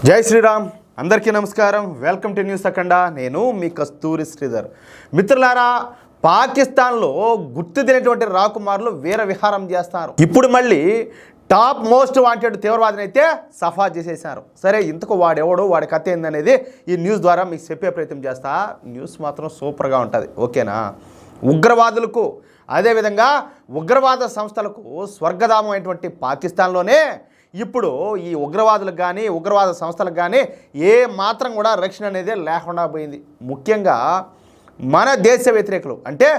జై శ్రీరామ్. అందరికీ నమస్కారం. వెల్కమ్ టు న్యూస్ అఖండ. నేను మీ కస్తూరి శ్రీధర్. మిత్రులారా, పాకిస్తాన్లో గుర్తు తెలియనటువంటి రాకుమారులు వీర విహారం చేస్తారు. ఇప్పుడు మళ్ళీ టాప్ మోస్ట్ వాంటెడ్ తీవ్రవాదిని అయితే సఫా చేసేసారు. సరే, ఇంతకు వాడెవడు, వాడి కథ ఏందనేది ఈ న్యూస్ ద్వారా మీకు చెప్పే ప్రయత్నం చేస్తా. న్యూస్ మాత్రం సూపర్గా ఉంటుంది, ఓకేనా? ఉగ్రవాదులకు, అదేవిధంగా ఉగ్రవాద సంస్థలకు స్వర్గధామం అయినటువంటి పాకిస్తాన్లోనే ఇప్పుడు ఈ ఉగ్రవాదులకు కానీ ఉగ్రవాద సంస్థలకు కానీ ఏ మాత్రం కూడా రక్షణ అనేది లేకుండా పోయింది. ముఖ్యంగా మన దేశ వ్యతిరేకులు, అంటే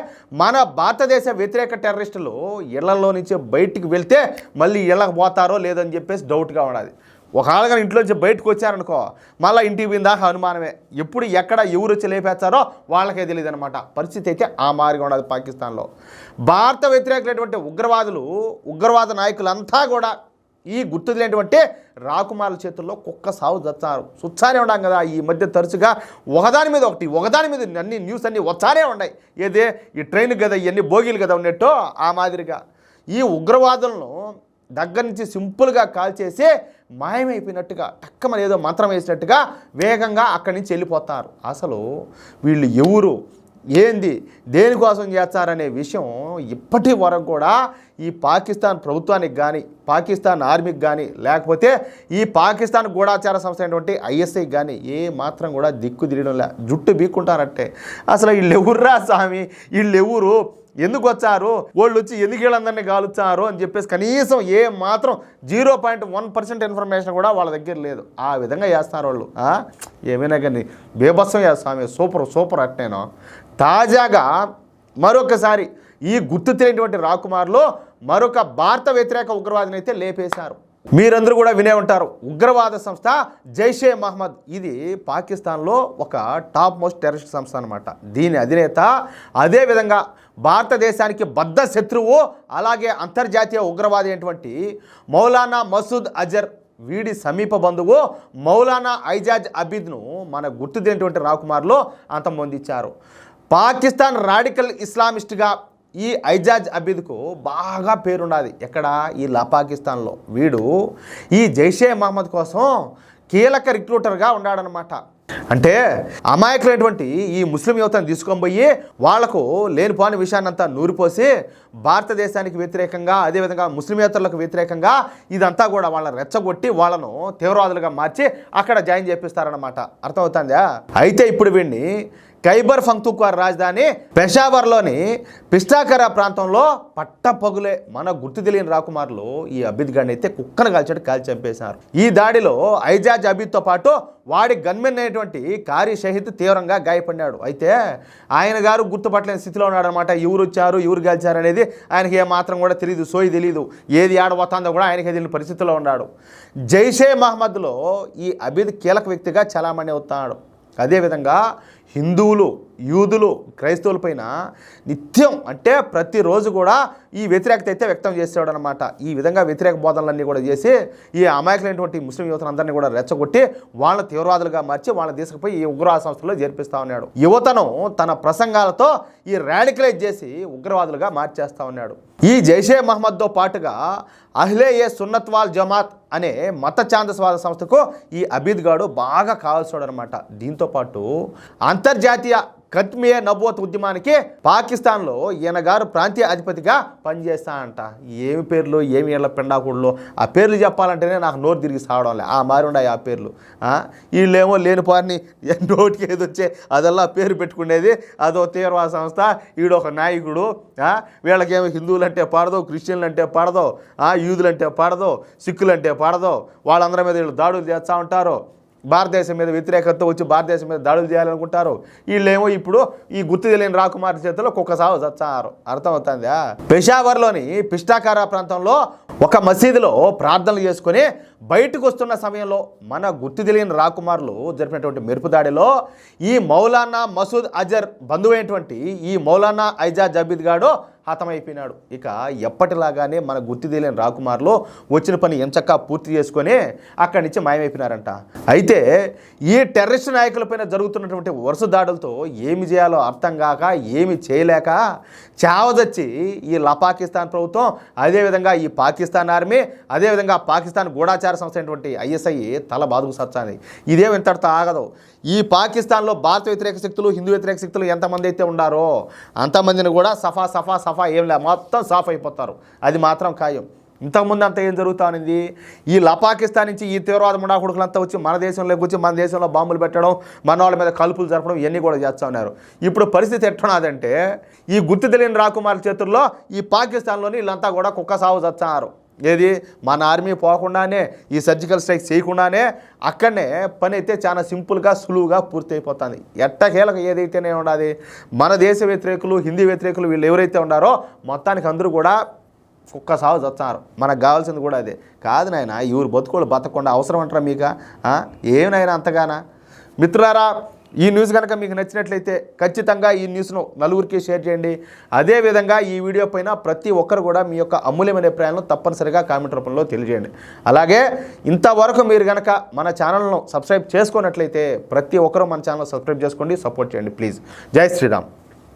మన భారతదేశ వ్యతిరేక టెర్రరిస్టులు ఇళ్లలో నుంచి బయటికి వెళ్తే మళ్ళీ ఇళ్ళకి పోతారో లేదని చెప్పేసి డౌట్గా ఉన్నది. ఒకవేళ ఇంట్లోంచి బయటకు వచ్చారనుకో, మళ్ళీ ఇంటికి పోయిందాక అనుమానమే. ఎప్పుడు ఎక్కడ ఎవరు వచ్చి లేపేస్తారో వాళ్ళకే తెలియదు అనమాట. పరిస్థితి అయితే ఆ మారిగా ఉన్నది పాకిస్తాన్లో. భారత వ్యతిరేకులైనటువంటి ఉగ్రవాద నాయకులంతా కూడా ఈ గుర్తు తెలియనటువంటి రాకుమారుల చేతుల్లో కుక్క సాగు తెచ్చారు. సుచ్చానే ఉన్నాం కదా ఈ మధ్య. తరచుగా ఒకదాని మీద అన్ని న్యూస్ అన్నీ వచ్చానే ఉన్నాయి. ఏదే ఈ ట్రైన్ కదా, ఇవన్నీ బోగీలు కదా ఉన్నట్టు ఆ మాదిరిగా ఈ ఉగ్రవాదులను దగ్గర నుంచి సింపుల్గా కాల్చేసి మాయమైపోయినట్టుగా, టక్కమని ఏదో మంత్రం వేసినట్టుగా వేగంగా అక్కడి నుంచి వెళ్ళిపోతారు. అసలు వీళ్ళు ఎవరు, ఏంది, దేనికోసం చేస్తారనే విషయం ఇప్పటి వరకు కూడా ఈ పాకిస్తాన్ ప్రభుత్వానికి కానీ, పాకిస్తాన్ ఆర్మీకి కానీ, లేకపోతే ఈ పాకిస్తాన్ గూఢాచార సంస్థ అయినటువంటి ఐఎస్ఐకి కానీ ఏ మాత్రం కూడా దిక్కు తిరగడంలే. జుట్టు బీక్కుంటారంటే అసలు వీళ్ళు ఎవర్రా స్వామి, వీళ్ళు ఎవరు, ఎందుకు వచ్చారు, వాళ్ళు వచ్చి ఎందుకు వీళ్ళందరినీ కాలుచ్చారు అని చెప్పేసి కనీసం ఏ మాత్రం 0.1% ఇన్ఫర్మేషన్ కూడా వాళ్ళ దగ్గర లేదు. ఆ విధంగా చేస్తున్నారు వాళ్ళు. ఏమైనా కానీ బేభత్సం స్వామి, సూపర్ అట్టేనో. తాజాగా మరొకసారి ఈ గుర్తు తెలియనటువంటి రాకుమారులు మరొక భారత వ్యతిరేక ఉగ్రవాదిని అయితే లేపేశారు. మీరందరూ కూడా వినే ఉంటారు. ఉగ్రవాద సంస్థ జైషే మహమ్మద్. ఇది పాకిస్తాన్లో ఒక టాప్ మోస్ట్ టెర్రరిస్ట్ సంస్థ అనమాట. దీని అధినేత, అదేవిధంగా భారతదేశానికి బద్ధ శత్రువు, అలాగే అంతర్జాతీయ ఉగ్రవాది అయినటువంటి మౌలానా మసూద్ అజర్, వీడి సమీప బంధువు మౌలానా ఐజాజ్ అబీద్ను మన గుర్తు తెలియనటువంటి రాకుమారులు అంతమొందించారు. పాకిస్తాన్ రాడికల్ ఇస్లామిస్ట్గా ఈ ఐజాజ్ అబీద్కు బాగా పేరున్నది. ఎక్కడ? ఈ పాకిస్తాన్లో. వీడు ఈ జైషే మహమ్మద్ కోసం కీలక రిక్రూటర్గా ఉన్నాడనమాట. అంటే అమాయకులైనటువంటి ఈ ముస్లిం యువతను తీసుకొని పోయి వాళ్లకు లేనిపోని విషయాన్నంతా నూరిపోసి భారతదేశానికి వ్యతిరేకంగా, అదేవిధంగా ముస్లిమేతరులకు వ్యతిరేకంగా ఇదంతా కూడా వాళ్ళని రెచ్చగొట్టి వాళ్ళను తీవ్రవాదులుగా మార్చి అక్కడ జాయిన్ చేపిస్తారనమాట. అర్థమవుతుందా? అయితే ఇప్పుడు వీడిని ఖైబర్ పఖ్తూన్ఖ్వా రాజధాని పెషావర్లోని పిస్టాకరా ప్రాంతంలో పట్టపగులే మన గుర్తు తెలియని రాకుమారులు ఈ అబీద్ గారిని అయితే కుక్కను కాల్చి చంపేశారు. ఈ దాడిలో ఐజాజ్ అబీద్తో పాటు వాడి గన్మెన్ అయినటువంటి కారీ షహీద్ తీవ్రంగా గాయపడినాడు. అయితే ఆయన గారు గుర్తుపట్టలేని స్థితిలో ఉన్నాడనమాట. ఎవరు వచ్చారు, ఎవరు కాల్చారు అనేది ఆయనకి ఏమాత్రం కూడా తెలియదు, తెలియదు. ఏది ఆడబోతుందో కూడా ఆయనకి తెలియని పరిస్థితిలో ఉన్నాడు. జైషే మహమ్మద్లో ఈ అబీద్ కీలక వ్యక్తిగా చలామణి అవుతున్నాడు. అదేవిధంగా హిందువులు, యూదులు, క్రైస్తవులపైన నిత్యం, అంటే ప్రతిరోజు కూడా ఈ వ్యతిరేకత అయితే వ్యక్తం చేసేవాడు అనమాట. ఈ విధంగా వ్యతిరేక బోధనలన్నీ కూడా చేసి ఈ అమాయకులైనటువంటి ముస్లిం యువతనందరినీ కూడా రెచ్చగొట్టి వాళ్ళ తీవ్రవాదులుగా మార్చి వాళ్ళ తీసుకుపోయి ఈ ఉగ్రవాద సంస్థలో చేర్పిస్తూ ఉన్నాడు. యువతను తన ప్రసంగాలతో ఈ రాడికలైజ్ చేసి ఉగ్రవాదులుగా మార్చేస్తూ ఉన్నాడు. ఈ జైషే మహమ్మద్తో పాటుగా అహ్లే ఏ సున్నత్ వాల్ జమాత్ అనే మత ఛాందస్వాద సంస్థకు ఈ అబీద్ గాడు బాగా కావాల్సినాడు అనమాట. దీంతోపాటు అంతర్జాతీయ ఖత్మియే నబువత్ ఉద్యమానికి పాకిస్తాన్లో ఈయన గారు ప్రాంతీయ అధిపతిగా పనిచేస్తానంట. ఏమి పేర్లు, ఏమి ఏళ్ళ పెండాకుళ్ళు, ఆ పేర్లు చెప్పాలంటేనే నాకు నోరు తిరిగి సావడంలే. ఆ మారి ఉన్నాయి ఆ పేర్లు. వీళ్ళేమో లేనిపోని నోటికి ఏదొచ్చే అదల్లా పేరు పెట్టుకునేది. అదో తీవ్రవాద సంస్థ, వీడొక నాయకుడు. వీళ్ళకేమో హిందువులు అంటే పడదో, క్రిస్టియన్లు అంటే పడదో, యూదులంటే పడదో, సిక్కులంటే పడదో. వాళ్ళందరి మీద వీళ్ళు దాడులు చేస్తూ ఉంటారు. భారతదేశం మీద వ్యతిరేకతతో వచ్చి భారతదేశం మీద దాడులు చేయాలనుకుంటారు. వీళ్ళేమో ఇప్పుడు ఈ గుర్తు తెలియని రాకుమారి చేతిలో కుక్క సాగు చచ్చారు. అర్థమవుతుందా? పెషావర్లోని పిస్టాకరా ప్రాంతంలో ఒక మసీదులో ప్రార్థనలు చేసుకుని బయటకు వస్తున్న సమయంలో మన గుర్తు తెలియని రాకుమారులు జరిపినటువంటి మెరుపు దాడిలో ఈ మౌలానా మసూద్ అజర్ బంధువైనటువంటి ఈ మౌలానా ఐజాజ్ అబీద్ గాడు హతమైపోయినాడు. ఇక ఎప్పటిలాగానే మన గుర్తు తెలియని రాకుమారులు వచ్చిన పని ఎంచక్కా పూర్తి చేసుకొని అక్కడి నుంచి మాయమైపోయినారంట. అయితే ఈ టెర్రరిస్ట్ నాయకులపైన జరుగుతున్నటువంటి వరుస దాడులతో ఏమి చేయాలో అర్థం కాక, ఏమి చేయలేక చావదచ్చి ఈ పాకిస్తాన్ ప్రభుత్వం, అదేవిధంగా ఈ పాకిస్తాన్ ఆర్మీ, అదేవిధంగా పాకిస్తాన్ గూఢాచార అధికార సంస్థ అయినటువంటి ISI తల బాదుకు సచ్చాలి. ఇదేం ఇంతటితో ఆగదు. ఈ పాకిస్తాన్లో భారత వ్యతిరేక శక్తులు, హిందూ వ్యతిరేక శక్తులు ఎంతమంది అయితే ఉన్నారో అంతమందిని కూడా సఫా ఏం లే, మొత్తం సాఫ్ అయిపోతారు. అది మాత్రం ఖాయం. ఇంతకుముందు అంతా ఏం జరుగుతూ ఉంది, ఈ పాకిస్తాన్ నుంచి ఈ తీవ్రవాద ముడాకుడుకులంతా వచ్చి మన దేశంలోకి వచ్చి మన దేశంలో బాంబులు పెట్టడం, మన వాళ్ళ మీద కలుపులు జరపడం, ఇవన్నీ కూడా చేస్తూ ఉన్నారు. ఇప్పుడు పరిస్థితి ఎట్టున్నదంటే ఈ గుర్తు తెలియని రాకుమార్ చేతుల్లో ఈ పాకిస్తాన్లోని వీళ్ళంతా కూడా కుక్క సాగు చచ్చారు. ఏది మన ఆర్మీ పోకుండానే, ఈ సర్జికల్ స్ట్రైక్ చేయకుండానే అక్కడనే పని అయితే చాలా సింపుల్గా సులువుగా పూర్తి అయిపోతుంది. ఎట్టకేలకు ఏదైతేనే ఉండాలి, మన దేశ వ్యతిరేకులు, హిందీ వ్యతిరేకులు వీళ్ళు ఎవరైతే ఉన్నారో మొత్తానికి అందరూ కూడా కుక్క సాగు చచ్చారు. మనకు కావాల్సింది కూడా అదే కాదు నాయన. ఇవరు బతుకోళ్ళు బతకకుండా అవసరం అంటారా మీకు? ఏమైనా అంతగానా? మిత్రులారా, ఈ న్యూస్ కనుక మీకు నచ్చినట్లయితే ఖచ్చితంగా ఈ న్యూస్ను నలుగురికి షేర్ చేయండి. అదేవిధంగా ఈ వీడియో పైన ప్రతి ఒక్కరు కూడా మీ యొక్క అమూల్యమైన అభిప్రాయాలను తప్పనిసరిగా కామెంట్ రూపంలో తెలియజేయండి. అలాగే ఇంతవరకు మీరు కనుక మన ఛానల్ను సబ్స్క్రైబ్ చేసుకున్నట్లయితే ప్రతి ఒక్కరూ మన ఛానల్ సబ్స్క్రైబ్ చేసుకోండి, సపోర్ట్ చేయండి ప్లీజ్. జై శ్రీరామ్.